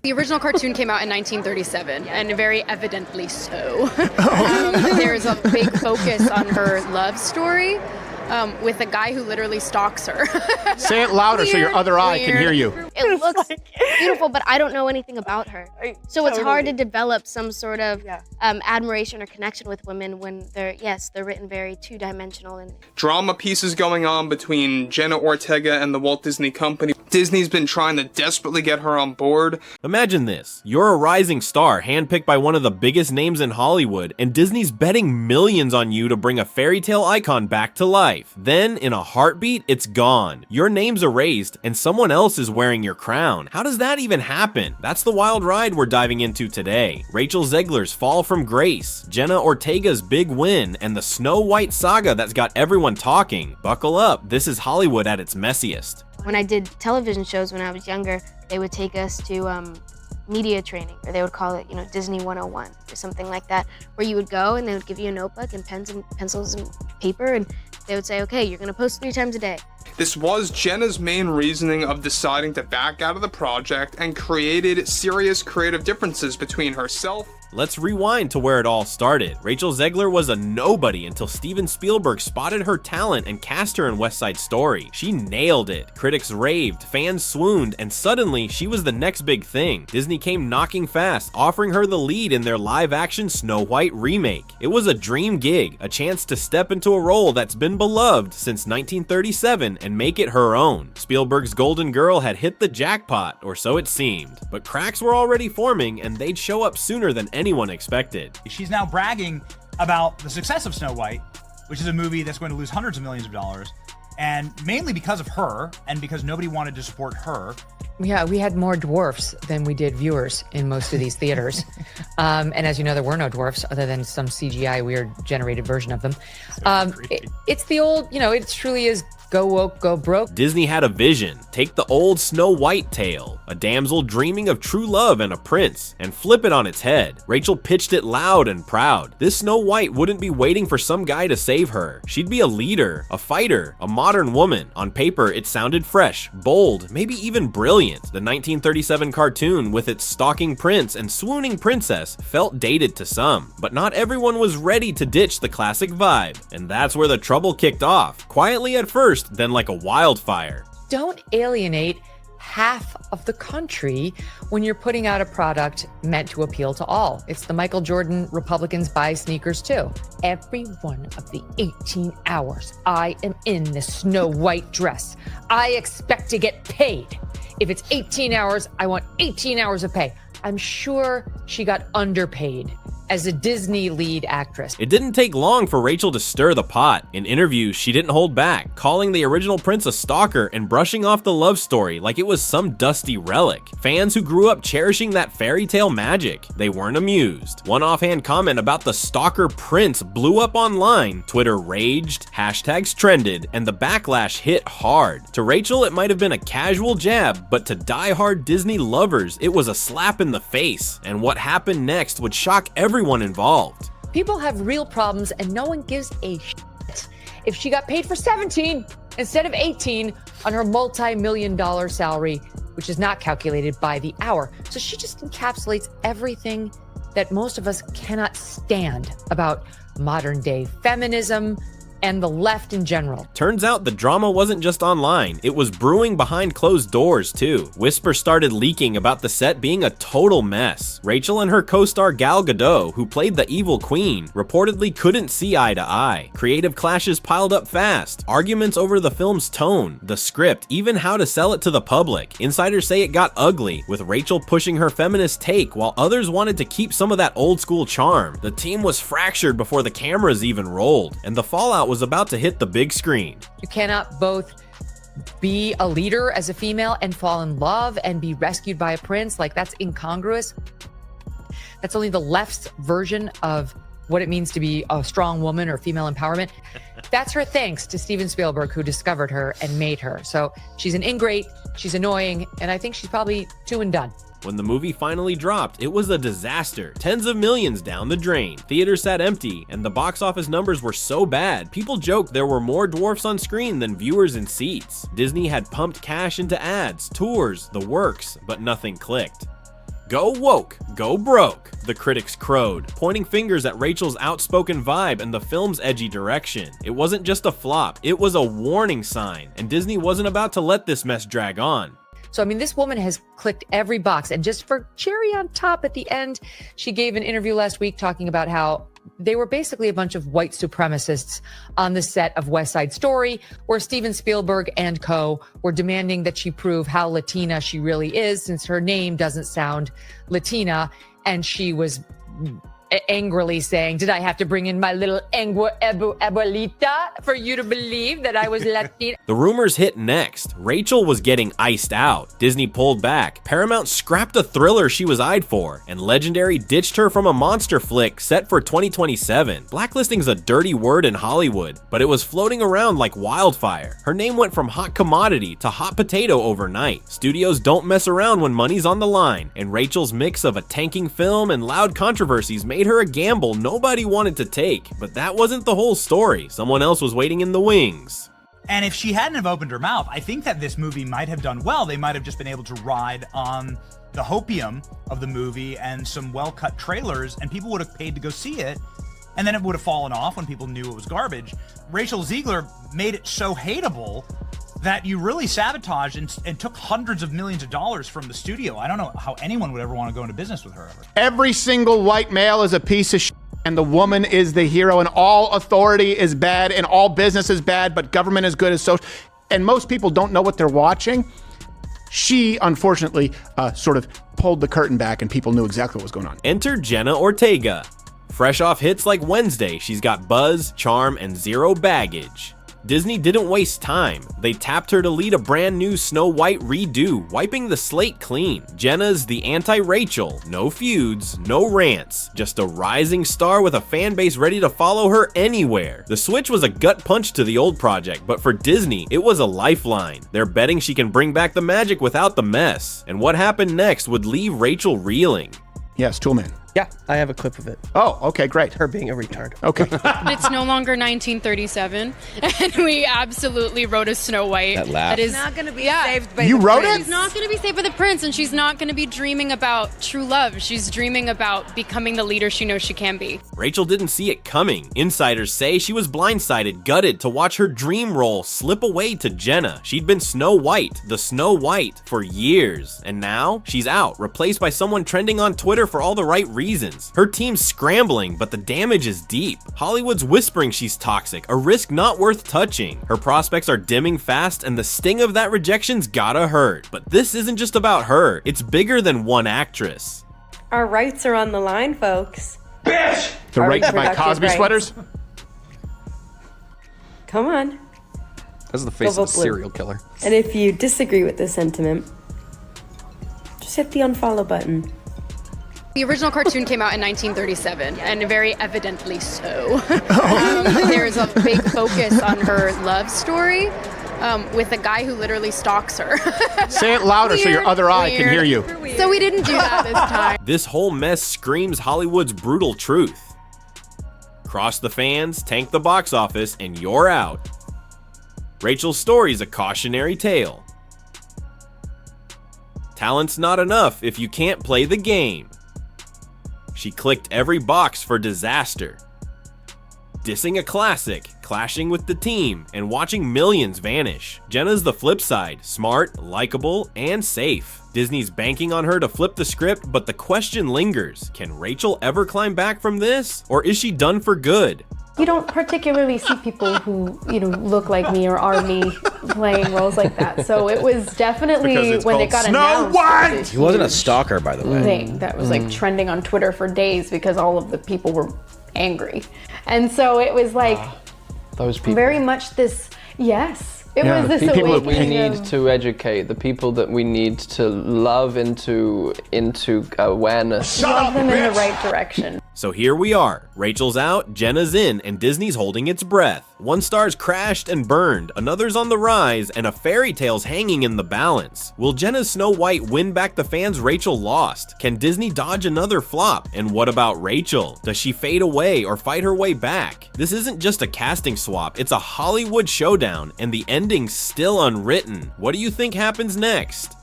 The original cartoon came out in 1937, and very evidently so. There's a big focus on her love story with a guy who literally stalks her. Say it louder so your other eye can hear you. It looks beautiful, but I don't know anything about her. So it's hard to develop some sort of admiration or connection with women when they're written very two-dimensional. And drama pieces going on between Jenna Ortega and the Walt Disney Company. Disney's been trying to desperately get her on board. Imagine this. You're a rising star, handpicked by one of the biggest names in Hollywood, and Disney's betting millions on you to bring a fairy tale icon back to life. Then, in a heartbeat, it's gone. Your name's erased, and someone else is wearing your crown. How does that even happen? That's the wild ride we're diving into today. Rachel Zegler's fall from grace, Jenna Ortega's big win, and the Snow White saga that's got everyone talking. Buckle up, this is Hollywood at its messiest. when I did television shows when I was younger, they would take us to media training, or they would call it, Disney 101 or something like that, where you would go and they would give you a notebook and pens and pencils and paper, and they would say, okay, you're gonna post 3 times a day. This was Jenna's main reasoning of deciding to back out of the project and created serious creative differences between herself. Let's rewind to where it all started. Rachel Zegler was a nobody until Steven Spielberg spotted her talent and cast her in West Side Story. She nailed it. Critics raved, fans swooned, and suddenly she was the next big thing. Disney came knocking fast, offering her the lead in their live-action Snow White remake. It was a dream gig, a chance to step into a role that's been beloved since 1937 and make it her own. Spielberg's Golden Girl had hit the jackpot, or so it seemed. But cracks were already forming, and they'd show up sooner than anyone expected. She's now bragging about the success of Snow White, which is a movie that's going to lose hundreds of millions of dollars, and mainly because of her, and because nobody wanted to support her. Yeah, we had more dwarfs than we did viewers in most of these theaters. And as you know, there were no dwarfs other than some CGI weird generated version of them. It's the old, it truly is go woke, go broke. Disney had a vision. Take the old Snow White tale, a damsel dreaming of true love and a prince, and flip it on its head. Rachel pitched it loud and proud. This Snow White wouldn't be waiting for some guy to save her. She'd be a leader, a fighter, a modern woman. On paper, it sounded fresh, bold, maybe even brilliant. The 1937 cartoon, with its stalking prince and swooning princess, felt dated to some, but not everyone was ready to ditch the classic vibe. And that's where the trouble kicked off. Quietly at first, then like a wildfire. Don't alienate half of the country when you're putting out a product meant to appeal to all. It's the Michael Jordan Republicans buy sneakers too. Every one of the 18 hours I am in this Snow White dress, I expect to get paid. If it's 18 hours, I want 18 hours of pay. I'm sure she got underpaid as a Disney lead actress. It didn't take long for Rachel to stir the pot. In interviews, she didn't hold back, calling the original prince a stalker and brushing off the love story like it was some dusty relic. Fans who grew up cherishing that fairy tale magic, they weren't amused. One offhand comment about the stalker prince blew up online. Twitter raged, hashtags trended, and the backlash hit hard. To Rachel, it might have been a casual jab, but to die-hard Disney lovers, it was a slap in the face. And what happened next would shock everyone involved. People have real problems and no one gives a shit if she got paid for 17 instead of 18 on her multi-million-dollar salary, which is not calculated by the hour. So she just encapsulates everything that most of us cannot stand about modern day feminism and the left in general. Turns out the drama wasn't just online, it was brewing behind closed doors too. Whispers started leaking about the set being a total mess. Rachel and her co-star Gal Gadot, who played the evil queen, reportedly couldn't see eye to eye. Creative clashes piled up fast, arguments over the film's tone, the script, even how to sell it to the public. Insiders say it got ugly, with Rachel pushing her feminist take while others wanted to keep some of that old school charm. The team was fractured before the cameras even rolled, and the fallout was about to hit the big screen. You cannot both be a leader as a female and fall in love and be rescued by a prince. Like, that's incongruous. That's only the left's version of what it means to be a strong woman or female empowerment. That's her thanks to Steven Spielberg, who discovered her and made her. So she's an ingrate, she's annoying, and I think she's probably 2 and done. When the movie finally dropped, it was a disaster. Tens of millions down the drain. Theaters sat empty, and the box office numbers were so bad, people joked there were more dwarfs on screen than viewers in seats. Disney had pumped cash into ads, tours, the works, but nothing clicked. Go woke, go broke, the critics crowed, pointing fingers at Rachel's outspoken vibe and the film's edgy direction. It wasn't just a flop, it was a warning sign, and Disney wasn't about to let this mess drag on. So, I mean, this woman has clicked every box. And just for cherry on top at the end, she gave an interview last week talking about how they were basically a bunch of white supremacists on the set of West Side Story, where Steven Spielberg and co. were demanding that she prove how Latina she really is, since her name doesn't sound Latina. And she was angrily saying, did I have to bring in my little abuelita for you to believe that I was Latina? The rumors hit next. Rachel was getting iced out. Disney pulled back. Paramount scrapped a thriller she was eyed for, and Legendary ditched her from a monster flick set for 2027. Blacklisting's a dirty word in Hollywood, but it was floating around like wildfire. Her name went from hot commodity to hot potato overnight. Studios don't mess around when money's on the line, and Rachel's mix of a tanking film and loud controversies made her a gamble nobody wanted to take. But that wasn't the whole story. Someone else was waiting in the wings. And if she hadn't have opened her mouth, I think that this movie might have done well. They might have just been able to ride on the hopium of the movie and some well-cut trailers, and people would have paid to go see it, and then it would have fallen off when people knew it was garbage. Rachel Zegler made it so hateable that you really sabotaged and took hundreds of millions of dollars from the studio. I don't know how anyone would ever want to go into business with her ever. Every single white male is a piece of shit, and the woman is the hero, and all authority is bad, and all business is bad, but government is good as social. And most people don't know what they're watching. She, unfortunately, sort of pulled the curtain back, and people knew exactly what was going on. Enter Jenna Ortega. Fresh off hits like Wednesday, she's got buzz, charm, and zero baggage. Disney didn't waste time. They tapped her to lead a brand new Snow White redo, wiping the slate clean. Jenna's the anti-Rachel. No feuds, no rants. Just a rising star with a fan base ready to follow her anywhere. The switch was a gut punch to the old project, but for Disney, it was a lifeline. They're betting she can bring back the magic without the mess. And what happened next would leave Rachel reeling. Yes, Toolman. Yeah, I have a clip of it. Oh, okay, great. Her being a retard. Okay. It's no longer 1937, and we absolutely wrote a Snow White. That laugh. That is not going to be saved by You the wrote prince. it? She's not going to be saved by the prince, and she's not going to be dreaming about true love. She's dreaming about becoming the leader she knows she can be. Rachel didn't see it coming. Insiders say she was blindsided, gutted to watch her dream role slip away to Jenna. She'd been Snow White, the Snow White, for years. And now, she's out, replaced by someone trending on Twitter for all the right reasons. Her team's scrambling, but the damage is deep. Hollywood's whispering she's toxic, a risk not worth touching. Her prospects are dimming fast, and the sting of that rejection's gotta hurt. But this isn't just about her. It's bigger than one actress. Our rights are on the line, folks. The right to buy Reproductive Cosby rights. sweaters? Come on. That's the face Go of a vote blue. serial killer. And if you disagree with this sentiment, just hit the unfollow button. The original cartoon came out in 1937, and very evidently so. There's a big focus on her love story with a guy who literally stalks her. Say it louder so your other eye can hear you. So we didn't do that this time. This whole mess screams Hollywood's brutal truth. Cross the fans, tank the box office, and you're out. Rachel's story's a cautionary tale. Talent's not enough if you can't play the game. She clicked every box for disaster. Dissing a classic, clashing with the team, and watching millions vanish. Jenna's the flip side, smart, likable, and safe. Disney's banking on her to flip the script, but the question lingers. Can Rachel ever climb back from this? Or is she done for good? You don't particularly see people who, look like me or are me playing roles like that. So it was definitely when it got announced. He wasn't a stalker, by the way. Thing that was like trending on Twitter for days because all of the people were angry. And so it was like Those people. very much this, yes. It was this people that we awakening need of, to educate, the people that we need to love into awareness. love them in the right direction. So here we are. Rachel's out, Jenna's in, and Disney's holding its breath. One star's crashed and burned, another's on the rise, and a fairy tale's hanging in the balance. Will Jenna's Snow White win back the fans Rachel lost? Can Disney dodge another flop? And what about Rachel? Does she fade away or fight her way back? This isn't just a casting swap, it's a Hollywood showdown, and the ending's still unwritten. What do you think happens next?